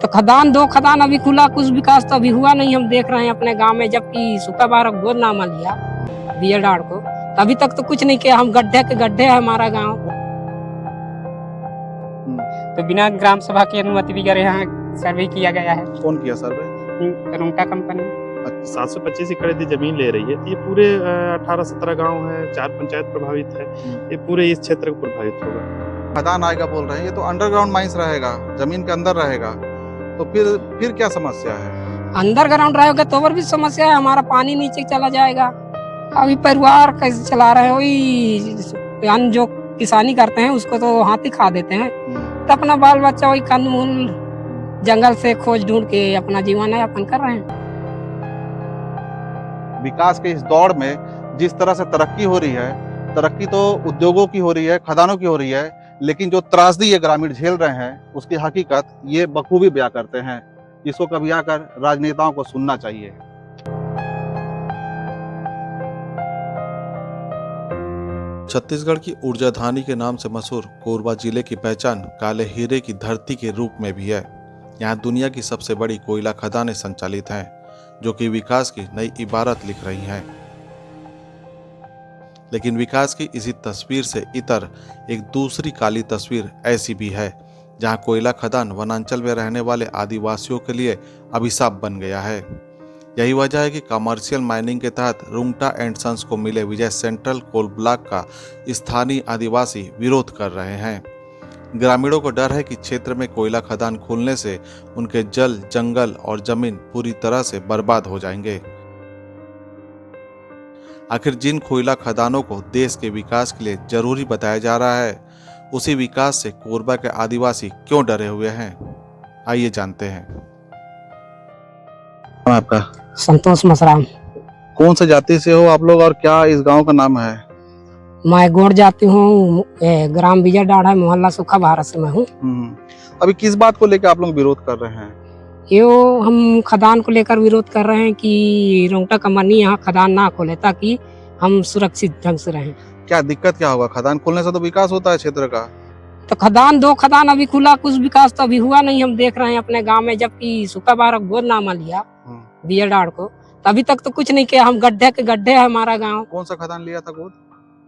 तो खदान दो खदान अभी खुला, कुछ विकास तो अभी हुआ नहीं। हम देख रहे हैं अपने गांव में, जबकि सुखा बारह गोदनामा लिया बीएडार को, अभी तक तो कुछ नहीं किया। हम गड्ढे के गड्ढे है हमारा गांव। तो बिना ग्राम सभा की अनुमति बगैर यहाँ सर्वे किया गया है। कौन किया सर्वे? रुंगटा कंपनी। 725 एकड़ यदि जमीन ले रही है तो ये पूरे 18-17 गांव है, 4 पंचायत प्रभावित है। ये पूरे इस क्षेत्र को प्रभावित होगा। खदान आएगा बोल रहे हैं, ये तो अंडरग्राउंड माइंस रहेगा, जमीन के अंदर रहेगा, तो फिर क्या समस्या है? अंडरग्राउंड रहेगा तो और भी समस्या है, हमारा पानी नीचे चला जाएगा। अभी परिवार कैसे चला रहे हैं, वही अन्न जो किसानी करते हैं उसको तो हाथी खा देते हैं, तो अपना बाल बच्चा वही कंदमूल जंगल से खोज ढूंढ के अपना जीवन यापन कर रहे हैं। विकास के इस दौड़ में जिस तरह से तरक्की हो रही है, तरक्की तो उद्योगों की हो रही है, खदानों की हो रही है, लेकिन जो त्रासदी ये ग्रामीण झेल रहे हैं उसकी हकीकत ये बखूबी बयां करते हैं, जिसको कभी आकर राजनेताओं को सुनना चाहिए। छत्तीसगढ़ की ऊर्जाधानी के नाम से मशहूर कोरबा जिले की पहचान काले हीरे की धरती के रूप में भी है। यहाँ दुनिया की सबसे बड़ी कोयला खदानें संचालित हैं, जो कि विकास की नई इबारत लिख रही हैं। लेकिन विकास की इसी तस्वीर से इतर एक दूसरी काली तस्वीर ऐसी भी है, जहां कोयला खदान वनांचल में रहने वाले आदिवासियों के लिए अभिशाप बन गया है। यही वजह है कि कमर्शियल माइनिंग के तहत रुंगटा एंड सन्स को मिले विजय सेंट्रल कोल ब्लॉक का स्थानीय आदिवासी विरोध कर रहे हैं। ग्रामीणों को डर है कि क्षेत्र में कोयला खदान खुलने से उनके जल, जंगल और जमीन पूरी तरह से बर्बाद हो जाएंगे। आखिर जिन कोयला खदानों को देश के विकास के लिए जरूरी बताया जा रहा है, उसी विकास से कोरबा के आदिवासी क्यों डरे हुए हैं, आइए जानते हैं। आपका संतोष मसराम। कौन से जाति से हो आप लोग और क्या इस गांव का नाम है? मैं गोड़ जाती हूँ, ग्राम विजय डाढ़ा, मोहल्ला सुखा भारत से मैं हूँ। अभी किस बात को लेकर आप लोग विरोध कर रहे हैं? यो हम खदान को लेकर विरोध कर रहे हैं कि रुंगटा कंपनी यहाँ खदान ना खोले, ताकि हम सुरक्षित ढंग से रहें। क्या दिक्कत क्या होगा? खदान खोलने से तो विकास होता है क्षेत्र का। तो खदान दो खदान अभी खुला, कुछ विकास तो अभी हुआ नहीं। हम देख रहे हैं अपने गांव में, जबकि सुखा बारह गोदनामा लिया बीएडार को, अभी तक तो कुछ नहीं किया। हम गड्ढे के गड्ढे है हमारा गांव। कौन सा खदान लिया था गोद?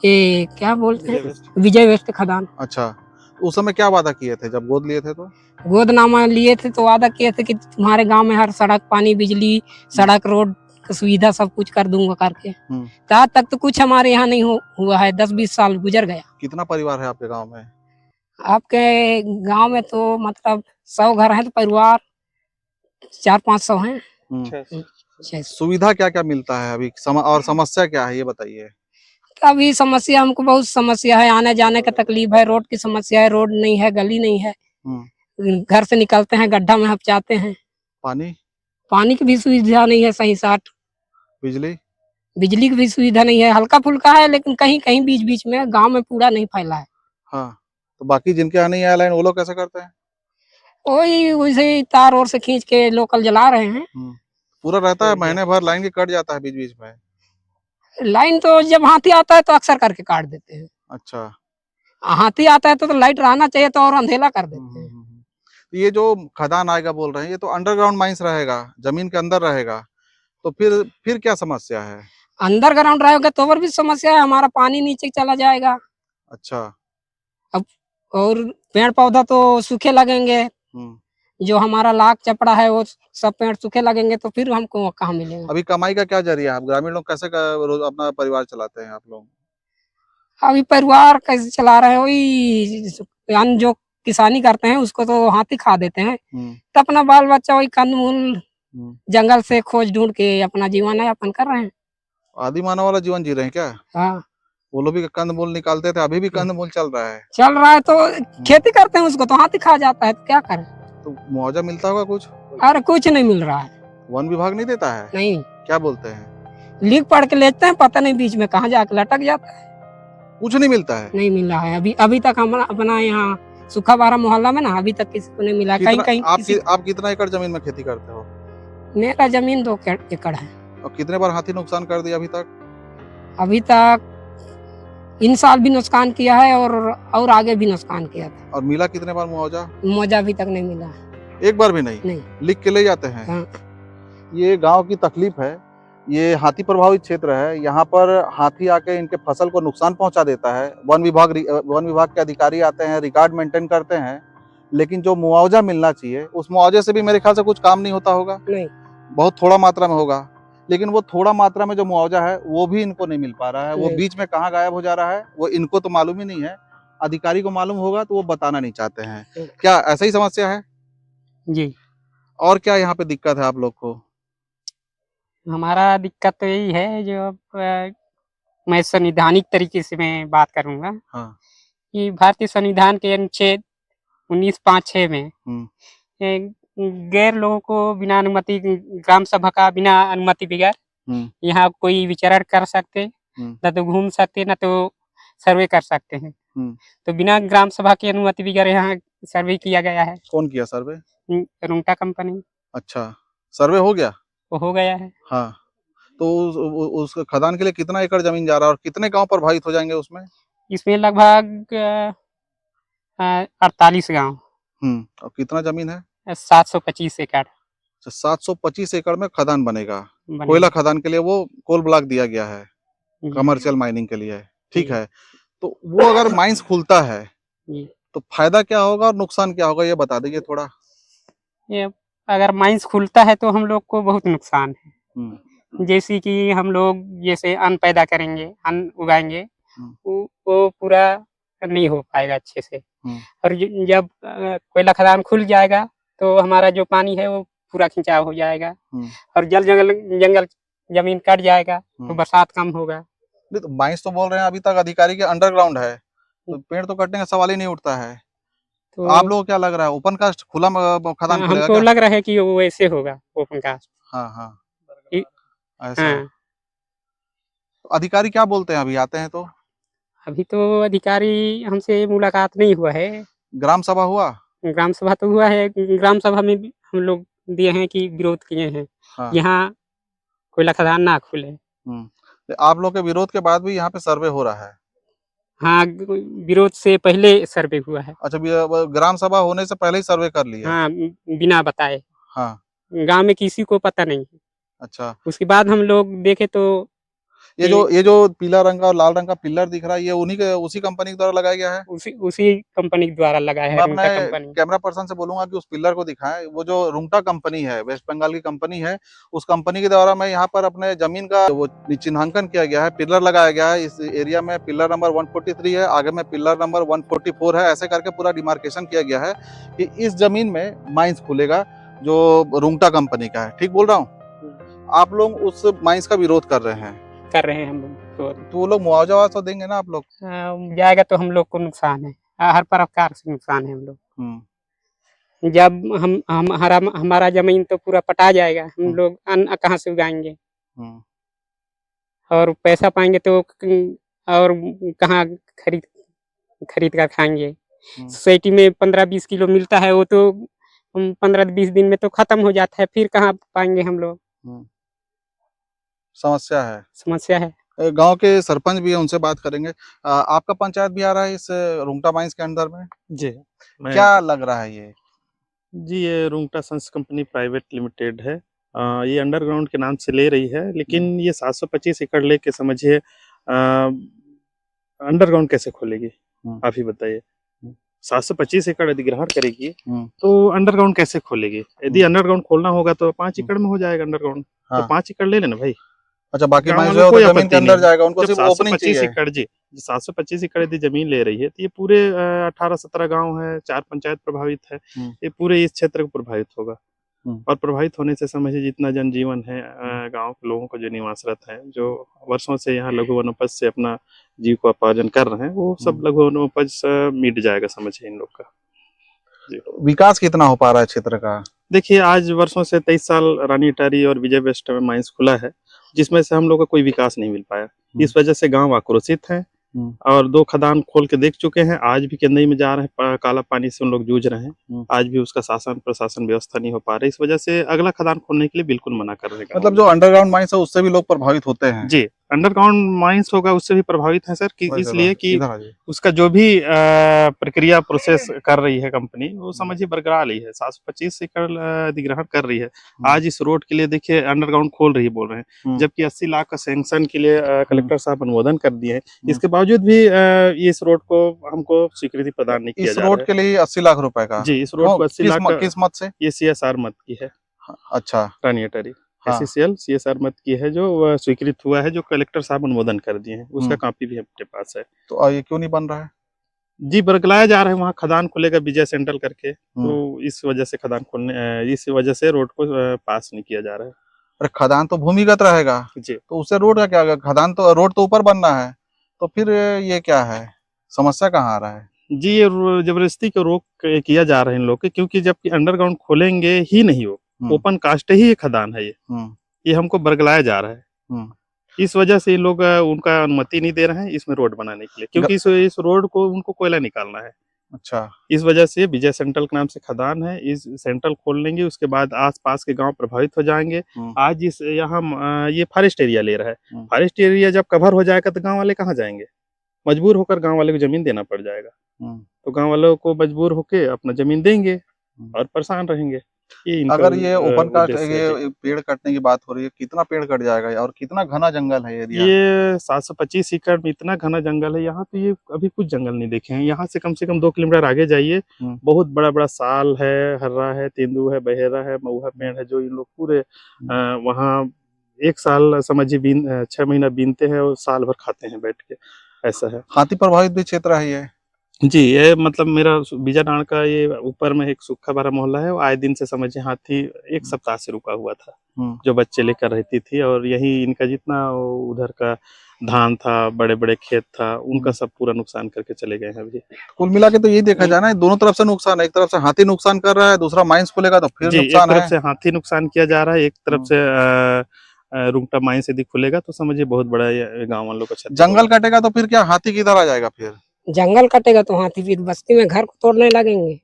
ये क्या बोलते हैं, विजय वेस्ट खदान। अच्छा, उस समय क्या वादा किए थे जब गोद लिए थे? तो गोदनामा लिए थे तो वादा किए थे कि तुम्हारे गांव में हर सड़क, पानी, बिजली, सड़क, रोड की सुविधा सब कुछ कर दूंगा करके। तो आज तक तो कुछ हमारे यहाँ नहीं हुआ है। 10-20 साल गुजर गया। कितना परिवार है आपके गांव में? आपके गांव में तो मतलब 100 घर है, तो परिवार 400-500 हैं। सुविधा क्या क्या मिलता है अभी और समस्या क्या है ये बताइए। अभी समस्या, हमको बहुत समस्या है, आने जाने का तकलीफ है, रोड की समस्या है, रोड नहीं है, गली नहीं है। घर से निकलते हैं गड्ढा में हम जाते हैं। पानी की भी सुविधा नहीं है सही साट। बिजली की भी सुविधा नहीं है, हल्का फुल्का है, लेकिन कहीं कहीं बीच बीच में, गांव में पूरा नहीं फैला है। हाँ, तो बाकी जिनके यहाँ नहीं आया लाइन, वो लोग कैसे करते हैं? वही वैसे तार और से खींच के लोकल जला रहे हैं। पूरा रहता है, महीने भर लाइन की कट जाता है बीच बीच में। लाइन तो जब हाथी आता है तो अक्सर करके काट देते हैं। अच्छा, हाथी आता है तो लाइट रहना चाहिए, तो और अंधेरा कर देते हैं। ये जो खदान आएगा बोल रहे हैं, ये तो अंडरग्राउंड माइंस रहेगा, जमीन के अंदर रहेगा, तो फिर क्या समस्या है? अंडरग्राउंड रहेगा तो और भी समस्या है, हमारा पानी नीचे चला जाएगा। अच्छा, अब और पेड़ पौधा तो सूखे लगेंगे, जो हमारा लाख चपड़ा है वो सब पेड़ सूखे लगेंगे, तो फिर हमको कहाँ मिलेगा? अभी कमाई का क्या जरिया है? आप ग्रामीण लोग कैसे रोज अपना परिवार चलाते हैं आप लोग? अभी परिवार कैसे चला रहे हैं, वही अन्न जो किसानी करते हैं उसको तो हाथी खा देते हैं, तो अपना बाल बच्चा वही कंदमूल जंगल से खोज ढूंढ के अपना जीवन यापन कर रहे हैं। आदि मानव वाला जीवन जी रहे हैं क्या? हाँ, वो लोग भी कंदमूल निकालते थे, अभी भी कंदमूल चल रहा है। तो खेती करते हैं, उसको तो हाथी खा जाता है, तो क्या करें? तो मुआवजा मिलता होगा कुछ? अरे कुछ नहीं मिल रहा है। वन विभाग नहीं देता है? नहीं। क्या बोलते हैं? लिख पढ़ के लेते हैं, पता नहीं बीच में कहाँ जाकर लटक जाता है। कुछ नहीं मिलता है? नहीं मिल रहा है अभी तक। हम अपना यहाँ सुखा बारह मोहल्ला में ना अभी तक किसी को नहीं मिला। कहीं कहीं आप कितना एकड़ जमीन में खेती करते हो? मेरा जमीन 2 एकड़ है। और कितने बार हाथी नुकसान कर दिया अभी तक? अभी तक इन साल भी नुकसान किया है और आगे भी नुकसान किया था। और मिला कितने बार मुआवजा? मुआवजा अभी तक नहीं मिला। एक बार भी नहीं? नहीं। लिख के ले जाते हैं? हाँ। ये गांव की तकलीफ है। ये हाथी प्रभावित क्षेत्र है। यहाँ पर हाथी आके इनके फसल को नुकसान पहुंचा देता है। वन विभाग के अधिकारी आते हैं, रिकॉर्ड मेंटेन करते हैं, लेकिन जो मुआवजा मिलना चाहिए उस मुआवजे से भी मेरे ख्याल से कुछ काम नहीं होता होगा। नहीं। बहुत थोड़ा मात्रा में होगा, लेकिन वो थोड़ा मात्रा में जो मुआवजा है वो भी इनको नहीं मिल पा रहा है। वो नहीं। बीच में कहाँ गायब हो जा रहा है वो इनको तो मालूम ही नहीं है। अधिकारी को मालूम होगा तो वो बताना नहीं चाहते हैं। क्या ऐसा ही समस्या है? जी। और क्या यहाँ पे दिक्कत है आप लोग को? हमारा दिक्कत तो यही है जो मैं संवैधानिक तरीके से मैं बात करूंगा हाँ। कि भारतीय संविधान के अनुच्छेद 19(5)(6) में ए, गैर लोगों को बिना अनुमति ग्राम सभा का बिना अनुमति बगैर यहाँ कोई विचरण कर सकते, न तो घूम सकते, न तो सर्वे कर सकते हैं। तो बिना ग्राम सभा की अनुमति बगैर यहाँ सर्वे किया गया है। कौन किया सर्वे? रुंगटा कंपनी। अच्छा, सर्वे हो गया? वो हो गया है। हाँ। तो उस खदान के लिए कितना एकड़ जमीन जा रहा है और कितने गांव प्रभावित हो जाएंगे उसमें? इसमें लगभग 48 गांव। और कितना जमीन है? 725 एकड़। 725 एकड़ में खदान बनेगा। कोयला खदान के लिए वो कोल ब्लॉक दिया गया है, कमर्शियल माइनिंग के लिए। ठीक है, तो वो अगर माइंस खुलता है तो फायदा क्या होगा और नुकसान क्या होगा, ये बता दीजिए थोड़ा। ये अगर माइंस खुलता है तो हम लोग को बहुत नुकसान है। जैसे कि हम लोग जैसे अन्न पैदा करेंगे, अन्न उगाएंगे, वो पूरा नहीं हो पाएगा अच्छे से। और जब कोयला खदान खुल जाएगा तो हमारा जो पानी है वो पूरा खिंचाव हो जाएगा और जंगल जमीन कट जाएगा तो बरसात कम होगा। नहीं तो माइंस तो बोल रहे हैं अभी तक अधिकारी के अंडरग्राउंड है, तो पेड़ तो कटने का सवाल ही नहीं उठता है। तो आप लोगों को क्या लग रहा है, ओपन कास्ट खुला खदान खुलेगा? हमको लग रहा है कि वो वैसे होगा, ओपन कास्ट। हाँ, ऐसा। तो अधिकारी क्या बोलते हैं अभी आते हैं तो? अभी तो अधिकारी हमसे मुलाकात नहीं हुआ है। ग्राम सभा हुआ? ग्राम सभा तो हुआ है। ग्राम सभा में भी हम लोग दिए हैं कि विरोध किए हैं। यहाँ कोयला खदान ना खुले। आप लोग के विरोध के बाद भी यहाँ पे सर्वे हो रहा है? हाँ, विरोध से पहले सर्वे हुआ है। अच्छा, ग्राम सभा होने से पहले ही सर्वे कर लिया? हाँ, बिना बताए। हाँ। गांव में किसी को पता नहीं। अच्छा। उसके बाद हम लोग देखे तो ये जो पीला रंग का और लाल रंग का पिलर दिख रहा है, ये उसी कंपनी के द्वारा लगाया गया है? उसी कंपनी के द्वारा लगाया है। मैं अपने कैमरा पर्सन से बोलूंगा कि उस पिलर को दिखाएं। वो जो रुंगटा कंपनी है, वेस्ट बंगाल की कंपनी है, उस कंपनी के द्वारा मैं यहाँ पर अपने जमीन का वो चिन्हांकन किया गया है, पिलर लगाया गया है। इस एरिया में पिलर नंबर 143 है, आगे में पिलर नंबर 144 है। ऐसे करके पूरा डिमार्केशन किया गया है कि इस जमीन में माइंस खुलेगा जो रुंगटा कंपनी का है। ठीक बोल रहा हूँ? आप लोग उस माइंस का विरोध कर रहे हैं? कर रहे हैं हम लोग। तो वो लोग मुआवजा तो देंगे ना आप लोग? जाएगा तो हम लोग को नुकसान है, हर प्रकार से नुकसान है हम लोग। जब हमारा जमीन तो पूरा पटा जाएगा, हम लोग अन्न कहाँ से उगाएंगे और पैसा पाएंगे तो और कहाँ खरीद कर खाएंगे। सोसाइटी में 15-20 किलो मिलता है, वो तो 15-20 दिन में तो खत्म हो जाता है, फिर कहाँ पाएंगे हम लोग। समस्या है। गांव के सरपंच भी है, उनसे बात करेंगे। आपका पंचायत भी आ रहा है इस रुंगटा माइंस के अंदर में? जी। क्या लग रहा है ये? जी, ये Rungta sons company private limited है। ये अंडरग्राउंड के नाम से ले रही है, लेकिन ये 725 एकड़ लेके समझिए अंडरग्राउंड कैसे खोलेगी? आप ही बताइए। 725 एकड़ यदि ग्रहण करेगी तो अंडरग्राउंड कैसे खोलेगी? यदि अंडरग्राउंड खोलना होगा तो 5 एकड़ में हो जाएगा अंडरग्राउंड। तो 5 एकड़ ले लेना भाई। अच्छा, बाकी तो जमीन के अंदर जाएगा, उनको सिर्फ ओपनिंग चाहिए। 725 एकड़ जी, 725 एकड़ यदि जमीन ले रही है तो ये पूरे 18-17 गांव है, 4 पंचायत प्रभावित है। ये पूरे इस क्षेत्र को प्रभावित होगा और प्रभावित होने से समझिए जितना जनजीवन है, गांव के लोगों को जो निवासरत है, जो वर्षों से यहाँ लघु वनोपज से अपना जीविकोपार्जन कर रहे हैं, वो सब लघु वनोपज मिट जाएगा समझिए इन लोग का। विकास कितना हो पा रहा है क्षेत्र का? देखिए, आज वर्षों से 23 साल रानी अटारी और विजय वेस्ट में माइंस खुला है, जिसमें से हम लोग का कोई विकास नहीं मिल पाया। इस वजह से गांव आक्रोशित है और 2 खदान खोल के देख चुके हैं। आज भी केंदई में जा रहे हैं, काला पानी से उन लोग जूझ रहे हैं। आज भी उसका शासन प्रशासन व्यवस्था नहीं हो पा रही। इस वजह से अगला खदान खोलने के लिए बिल्कुल मना कर रहे हैं। मतलब जो अंडरग्राउंड माइंस है उससे भी लोग प्रभावित होते हैं? जी, अंडरग्राउंड माइंस होगा उससे भी प्रभावित है सर, कि वैसे इसलिए कि इधर आ जाइए। उसका जो भी प्रक्रिया प्रोसेस कर रही है कंपनी, वो समझिए बरकरार रही है। 725 एकड़ अधिग्रहण कर रही है। आज इस रोड के लिए देखिए अंडरग्राउंड खोल रही है बोल रहे हैं, जबकि 80 लाख का सैंक्शन के लिए कलेक्टर साहब अनुमोदन कर दिए हैं। इसके बावजूद भी इस रोड को हमको स्वीकृति प्रदान नहीं किया इस जा रहा रोड है। के लिए 80 लाख रुपए का? जी, इस रोड को 80 लाख का, किस मत से? ये CSR मत की है, अच्छा, रानियाटरी हाँ। SCCL CSR मत की है, जो स्वीकृत हुआ है, जो कलेक्टर साहब अनुमोदन कर दिए हैं, उसका कॉपी भी हमारे पास है। तो ये क्यों नहीं बन रहा है? जी, बरगलाया जा रहा है, वहाँ खदान खुलेगा विजय सेंट्रल करके, तो इस वजह से खदान खोलने, इस वजह से रोड को पास नहीं किया जा रहा है। अरे खदान तो भूमिगत रहेगा जी, तो उससे रोड का क्या? खदान तो, रोड तो ऊपर बनना है, तो फिर ये क्या है? समस्या कहाँ आ रहा है? जी, ये जबरदस्ती को रोक किया जा रहा है इन लोग के, क्योंकि जबकि अंडरग्राउंड खोलेंगे ही नहीं, वो ओपन कास्ट ही ये खदान है, ये हमको बरगलाया जा रहा है। इस वजह से ये लोग उनका अनुमति नहीं दे रहे हैं इसमें रोड बनाने के लिए, क्योंकि इस रोड को उनको कोयला निकालना है। अच्छा, इस वजह से विजय सेंट्रल के नाम से खदान है, इस सेंट्रल खोल लेंगे, उसके बाद आसपास के गांव प्रभावित हो जाएंगे। आज इस यहाँ ये फॉरेस्ट एरिया ले रहा है, फॉरेस्ट एरिया जब कवर हो जाएगा तो गांव वाले कहाँ जाएंगे? मजबूर होकर गांव वाले को जमीन देना पड़ जाएगा। तो गांव वालों को मजबूर होके अपना जमीन देंगे और परेशान रहेंगे। अगर ये ओपन कास्ट, ये पेड़ कटने की बात हो रही है, कितना पेड़ कट जाएगा और कितना घना जंगल है एरिया? ये 725 एकड़ में इतना घना जंगल है यहाँ, तो ये अभी कुछ जंगल नहीं देखे हैं। यहाँ से कम 2 किलोमीटर आगे जाइए, बहुत बड़ा बड़ा साल है, हर्रा है, तेंदू है, बहेरा है, महुआ पेड़ है, जो इन लोग पूरे वहाँ 1 साल समझिए 6 महीना बीनते हैं और साल भर खाते हैं बैठ के, ऐसा है। हाथी प्रभावित भी क्षेत्र है ये? जी, ये मतलब मेरा बीजाडांड का ये ऊपर में एक सूखा भरा मोहल्ला है, आए दिन से समझिए हाथी 1 सप्ताह से रुका हुआ था, जो बच्चे लेकर रहती थी, और यही इनका जितना उधर का धान था, बड़े बड़े खेत था, उनका सब पूरा नुकसान करके चले गए हैं अभी। कुल मिला के तो यही देखा जाना है, दोनों तरफ से नुकसान है। एक तरफ से हाथी नुकसान कर रहा है, दूसरा माइंस खुलेगा तो फिर नुकसान है। एक तरफ से हाथी नुकसान किया जा रहा है, एक तरफ से रुंगटा माइंस यदि खुलेगा तो समझिए बहुत बड़ा गाँव वालों का क्षति। जंगल कटेगा तो फिर क्या हाथी किधर आ जाएगा? फिर जंगल कटेगा तो हाथी फिर बस्ती में घर को तोड़ने लगेंगे।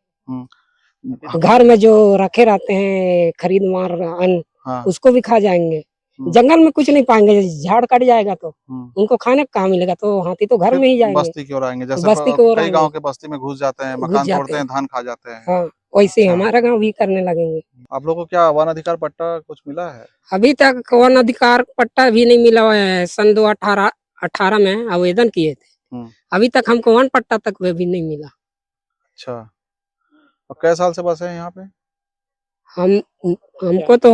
घर में जो रखे रहते हैं खरीद मार अन्न, उसको भी खा जाएंगे। जंगल में कुछ नहीं पाएंगे, झाड़ कट जाएगा तो उनको खाने कहाँ मिलेगा? तो हाथी तो घर में ही जाएंगे, बस्ती की ओर आएंगे। जैसे बस्ती की ओर कई गांव के बस्ती में घुस जाते हैं, मकान तोड़ते हैं, धान खा जाते हैं। हाँ, वैसे ही हमारा गांव भी करने लगेंगे। आप लोगों को क्या वन अधिकार पट्टा कुछ मिला है? अभी तक वन अधिकार पट्टा भी नहीं मिला है। सन 2018 में आवेदन किए थे, अभी तक हमको वन पट्टा तक भी नहीं मिला। अच्छा, और कै साल से बसे हैं यहाँ पे? हमको तो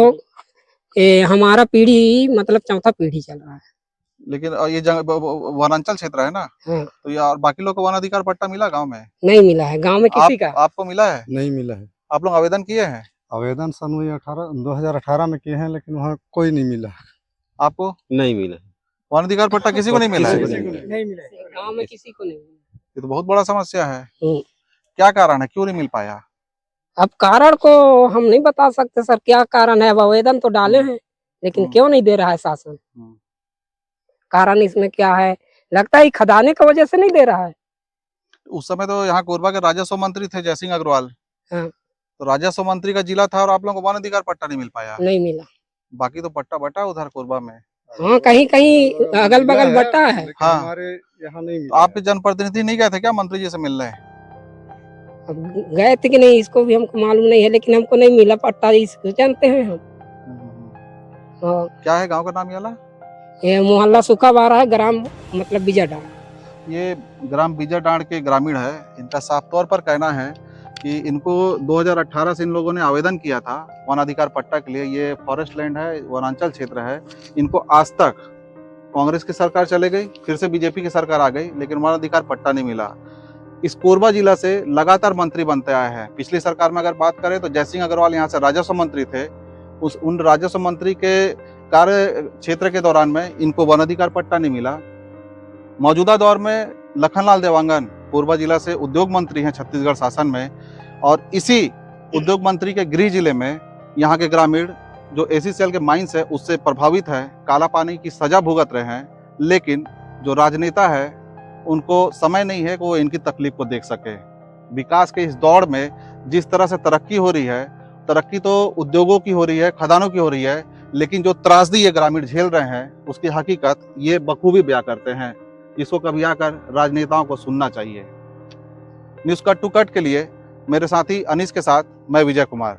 हमारा पीढ़ी मतलब 4था पीढ़ी चल रहा है। लेकिन ये वनांचल क्षेत्र है ना? तो यार बाकी लोग को वन अधिकार पट्टा मिला गांव में? नहीं मिला है गांव में किसी का। आपको मिला है? नहीं मिला है। आप लोग आवेदन किए हैं? आवेदन सन 2018 में किए हैं, लेकिन वहाँ कोई नहीं मिला। आपको नहीं मिला? वन अधिकार पट्टा किसी को नहीं मिला है? नहीं मिला गांव में किसी को नहीं मिला। ये तो बहुत बड़ा समस्या है। क्या कारण है, क्यों नहीं मिल पाया? अब कारण को हम नहीं बता सकते सर, क्या कारण है। अब आवेदन तो डाले हैं, लेकिन क्यों नहीं दे रहा है शासन? कारण इसमें क्या है? लगता है खदाने की वजह से नहीं दे रहा है। उस समय तो यहाँ कोरबा के राजस्व मंत्री थे जयसिंह अग्रवाल। तो राजस्व मंत्री का जिला था और आप लोगों को वन अधिकार पट्टा नहीं मिल पाया? नहीं मिला। बाकी तो पट्टा बटा उधर कोरबा में। हाँ, कहीं कहीं अगल बगल बटा है। हाँ, हमारे यहाँ नहीं मिला। आपके जनप्रतिनिधि नहीं गए थे क्या मंत्री जी से मिलने? अब गए थे कि नहीं इसको भी हमको मालूम नहीं है, लेकिन हमको नहीं मिला पट्टा, इसको जानते हैं हम। क्या है गांव का नाम? ये मोहल्ला सूखा बारा है, ग्राम मतलब बीजाडांड। ये ग्राम बीजाडांड के ग्रामीण है। इनका साफ तौर पर कहना है कि इनको 2018 से इन लोगों ने आवेदन किया था वन अधिकार पट्टा के लिए। ये फॉरेस्ट लैंड है, वनांचल क्षेत्र है। इनको आज तक कांग्रेस की सरकार चले गई, फिर से बीजेपी की सरकार आ गई, लेकिन वन अधिकार पट्टा नहीं मिला। इस कोरबा जिला से लगातार मंत्री बनते आए हैं। पिछली सरकार में अगर बात करें तो जयसिंह अग्रवाल यहाँ से राजस्व मंत्री थे। उन राजस्व मंत्री के कार्य क्षेत्र के दौरान में इनको वन अधिकार पट्टा नहीं मिला। मौजूदा दौर में लखनलाल देवांगन कोरबा जिला से उद्योग मंत्री हैं छत्तीसगढ़ शासन में, और इसी उद्योग मंत्री के गृह जिले में यहाँ के ग्रामीण जो ACCL के माइंस है उससे प्रभावित है, काला पानी की सजा भुगत रहे हैं। लेकिन जो राजनेता है उनको समय नहीं है कि वो इनकी तकलीफ को देख सके। विकास के इस दौड़ में जिस तरह से तरक्की हो रही है, तरक्की तो उद्योगों की हो रही है, खदानों की हो रही है, लेकिन जो त्रासदी ये ग्रामीण झेल रहे हैं उसकी हकीकत ये बखूबी बयां करते हैं। इसको कभी आकर राजनेताओं को सुनना चाहिए। न्यूज़ कट टू कट के लिए मेरे साथी अनीस के साथ मैं विजय कुमार।